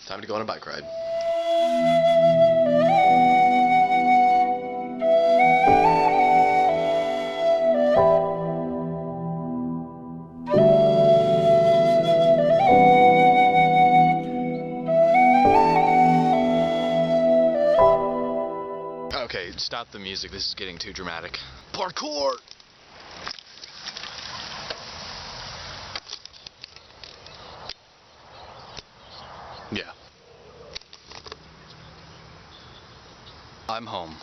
Time to go on a bike ride. Okay, stop the music. This is getting too dramatic. Parkour! Yeah. I'm home.